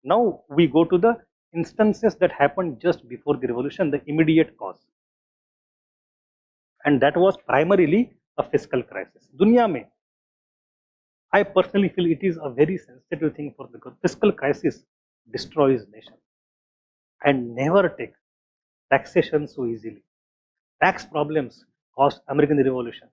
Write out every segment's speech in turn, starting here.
Now we go to the instances that happened just before the revolution, the immediate cause. And that was primarily a fiscal crisis. Dunya mein, I personally feel it is a very sensitive thing for the fiscal crisis destroys nation. And never take taxation so easily. Tax problems caused American Revolution.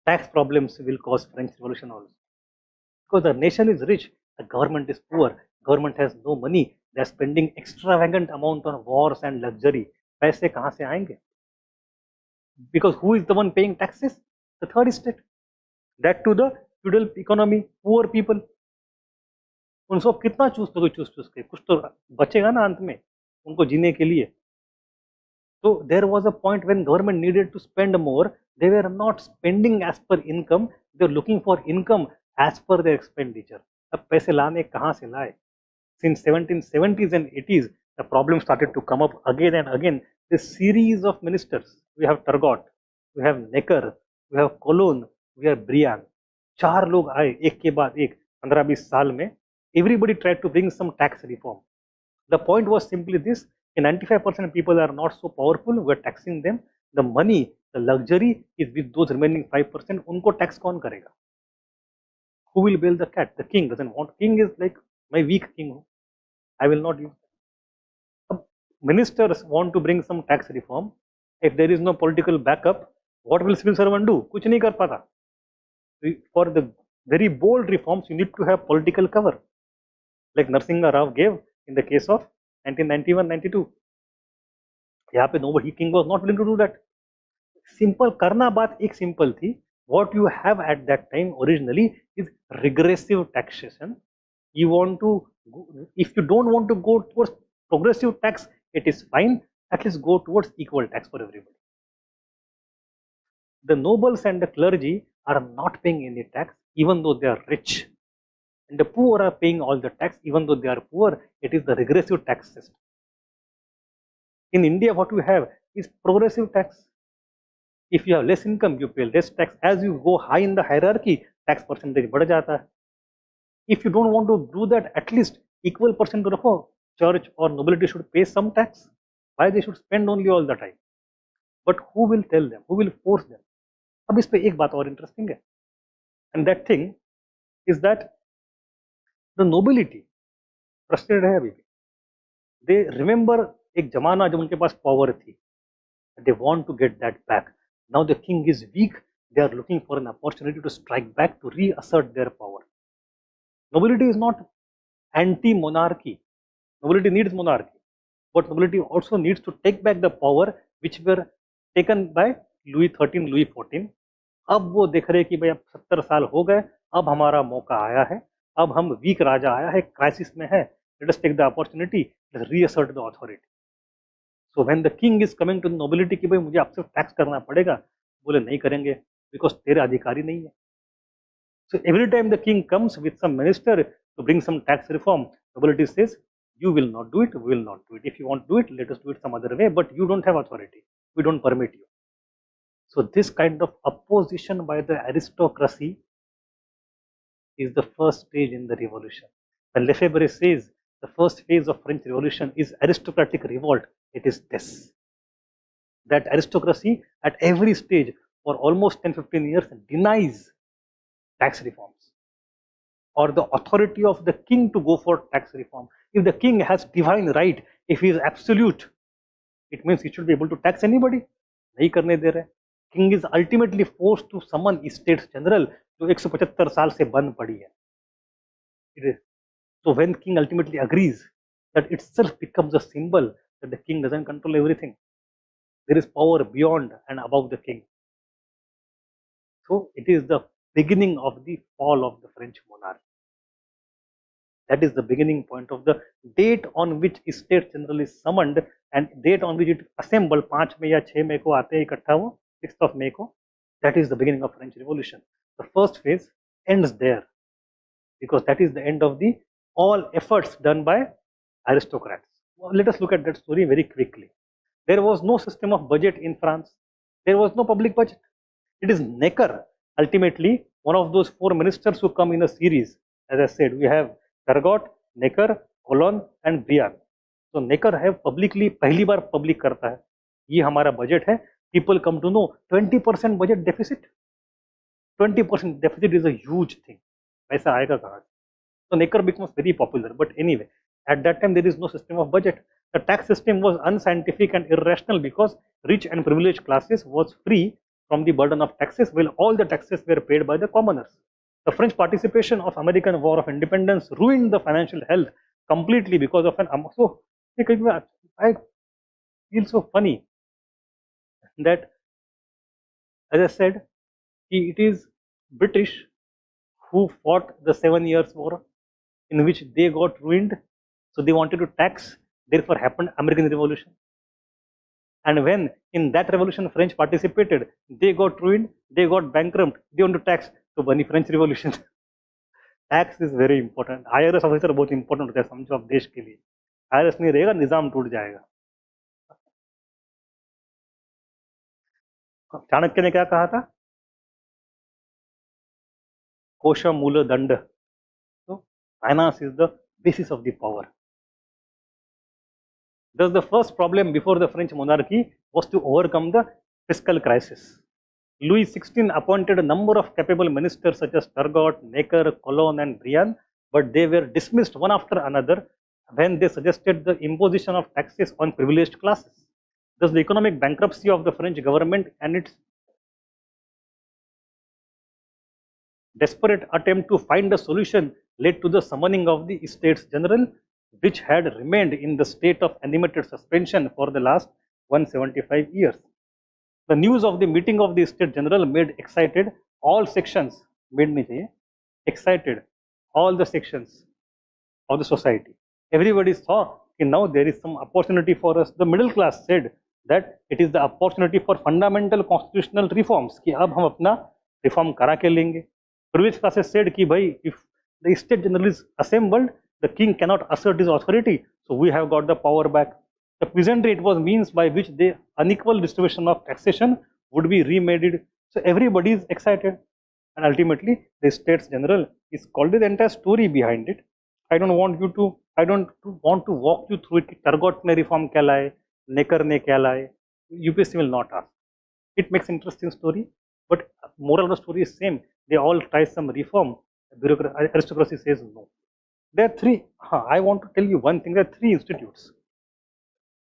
Tax problems will cause French Revolution also. Because the nation is rich, the government is poor, government has no money, they are spending extravagant amount on wars and luxury. पैसे कहाँ से आएंगे? Because who is the one paying taxes? The third state. That to the feudal economy, poor people. उन सब कितना चूस के कुछ तो बचेगा ना अंत में उनको जीने के लिए. So there was a point when government needed to spend more. They were not spending as per income. They were looking for income as per their expenditure. अब पैसे लाने कहाँ से लाए? Since 1770s and 80s, the problem started to come up again and again. This series of ministers. We have Turgot, we have Necker, we have Cologne, we have Briand. चार लोग आए एक के बाद एक 15-20 साल में. Everybody tried to bring some tax reform. The point was simply this: 95% people are not so powerful. We are taxing them. The money, the luxury is with those remaining 5%. उनको tax कौन करेगा? Who will bail the cat? The king doesn't want. King is like my weak king. I will not use that. Ministers want to bring some tax reform. If there is no political backup, what will civil servant do? कुछ नहीं कर पाता. For the very bold reforms, you need to have political cover, like Narasimha Rao gave in the case of 1991-92. यहाँ पे nobody, king was not willing to do that. Simple करना बात एक simple थी. What you have at that time originally is regressive taxation. You want to, if you don't want to go towards progressive tax, it is fine. At least go towards equal tax for everybody. The nobles and the clergy are not paying any tax, even though they are rich. And the poor are paying all the tax, even though they are poor. It is the regressive tax system. In India, what we have is progressive tax. If you have less income, you pay less tax. As you go high in the hierarchy, tax percentage बढ़ जाता है. If you don't want to do that, at least equal percent रखो. Church or nobility should pay some tax. Why they should spend only all the time? But who will tell them? Who will force them? अब इस पे एक बात और interesting है. And that thing is that the nobility frustrated है अभी भी. They remember एक जमाना जब उनके पास power थी. They want to get that back. Now the king is weak. They are looking for an opportunity to strike back, to reassert their power. Nobility is not anti-monarchy. Nobility needs monarchy. But nobility also needs to take back the power which were taken by Louis XIII, Louis XIV. अब वो देख रहे कि भाई अब 70 साल हो गए, अब हमारा मौका आया है, अब हम वीक राजा आया है, क्राइसिस में है, let us take the opportunity, let us reassert the authority. So when the king is coming to the nobility कि भाई मुझे आपसे टैक्स करना पड़ेगा, बोले नहीं करेंगे, because तेरे अधिकारी नहीं है. So every time the king comes with some minister to bring some tax reform, nobility says, you will not do it, we will not do it. If you want to do it, let us do it some other way, but you don't have authority. We don't permit you. So this kind of opposition by the aristocracy is the first stage in the revolution. When Lefebvre says the first phase of French Revolution is aristocratic revolt, it is this. That aristocracy at every stage for almost 10-15 years denies tax reforms or the authority of the king to go for tax reform. If the king has divine right, if he is absolute, it means he should be able to tax anybody. नहीं करने दे रहे. King is ultimately forced to summon States General जो 175 साल से बंद पड़ी है. It is. So when king ultimately agrees, that itself becomes a symbol that the king doesn't control everything. There is power beyond and above the king. So it is the beginning of the fall of the French monarchy. That is the beginning point of the date on which States General is summoned and date on which it assembled 5 May या 6 May को आते हैं इकट्ठा वो 6th of May को. That is the beginning of French Revolution. The first phase ends there because that is the end of the all efforts done by aristocrats. Well, let us look at that story very quickly. There was no system of budget in France. There was no public budget. It is Necker, ultimately one of those 4 ministers who come in a series. As I said, we have Turgot, Necker, Colon and Briand. So Necker have publicly पहली बार public करता है ये हमारा budget है. People come to know 20% budget deficit. 20% deficit is a huge thing. पैसा आएगा कहाँ से? So Necker becomes very popular. But anyway, at that time there is no system of budget. The tax system was unscientific and irrational because rich and privileged classes was free from the burden of taxes, while all the taxes were paid by the commoners. The French participation of American War of Independence ruined the financial health completely because of an so I feel so funny that, as I said, it is British who fought the 7 Years' War, in which they got ruined, so they wanted to tax, therefore happened American Revolution. And when in that revolution French participated, they got ruined, they got bankrupt, they want to tax, so बनी French Revolution. Tax is very important. IRS officer बहुत important होता है समझो आप देश के लिए. IRS नहीं रहेगा निजाम टूट जाएगा. चाणक्य ने क्या कहा था? कोशा मूल दंड. So finance is the basis of the power. Thus, the first problem before the French monarchy was to overcome the fiscal crisis. Louis XVI appointed a number of capable ministers such as Turgot, Necker, Colon and Briand, but they were dismissed one after another when they suggested the imposition of taxes on privileged classes. Thus, the economic bankruptcy of the French government and its desperate attempt to find a solution led to the summoning of the Estates General, which had remained in the state of animated suspension for the last 175 years. The news of the meeting of the Estates General made excited all sections, excited all the sections of the society. Everybody saw that now there is some opportunity for us. The middle class said that it is the opportunity for fundamental constitutional reforms, कि अब हम अपना reform करा के लेंगे. Privileged classes said कि भाई if the Estates General is assembled, the king cannot assert his authority, so we have got the power back. The peasantry, it was means by which the unequal distribution of taxation would be remade. So everybody is excited, and ultimately the States General is called. The entire story behind it. I don't want to walk you through it. Turgot ne reform kya laye, Necker ne kya laye. UPSC will not ask. It makes interesting story, but moral of the story is same. They all try some reform. Aristocracy says no. There are three. I want to tell you one thing. There are three institutes.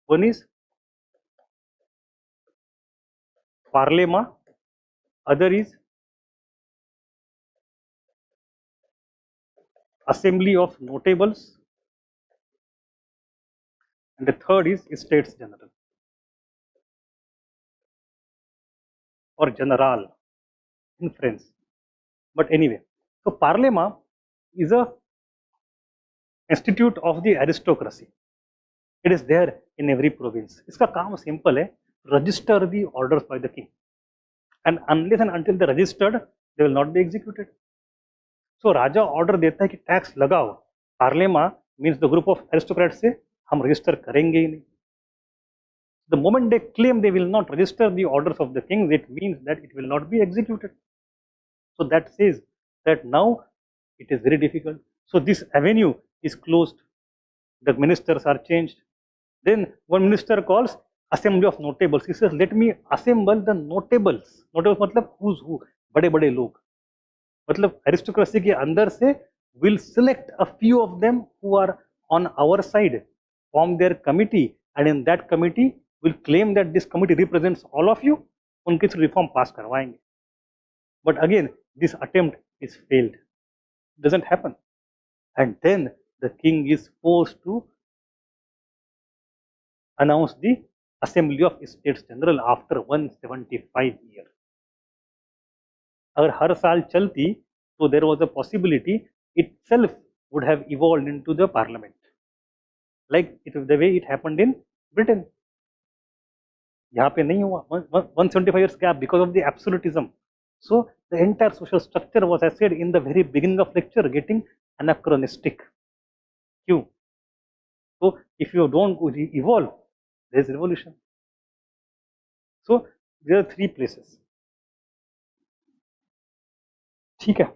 One is Parlement, other is Assembly of Notables, and the third is Estates General or General in French. But anyway, so Parlement is a institute of the aristocracy. It is there in every province. इसका काम simple है, register the orders by the king, and unless and until they are registered, they will not be executed. So Raja order देता है कि tax लगाओ. Parlement means the group of aristocrats से हम register करेंगे ही नहीं. The moment they claim they will not register the orders of the king, it means that it will not be executed. So that says that now it is very difficult. So this avenue is closed. The ministers are changed. Then one minister calls Assembly of Notables. He says, let me assemble the notables. Notables मतलब who's who, बड़े-बड़े लोग. मतलब aristocracy के अंदर से will select a few of them who are on our side, form their committee, and in that committee will claim that this committee represents all of you. उनके through reform pass करवाएंगे. But again, this attempt is failed. Doesn't happen. And then the king is forced to announce the Assembly of Estates General after 175 years. अगर हर साल चलती, so there was a possibility itself would have evolved into the parliament, like the way it happened in Britain. यहाँ पे नहीं हुआ. 175 years gap because of the absolutism. So the entire social structure was, as I said in the very beginning of lecture, getting anachronistic. Q. So if you don't evolve, there is revolution. So there are three places. ठीक है.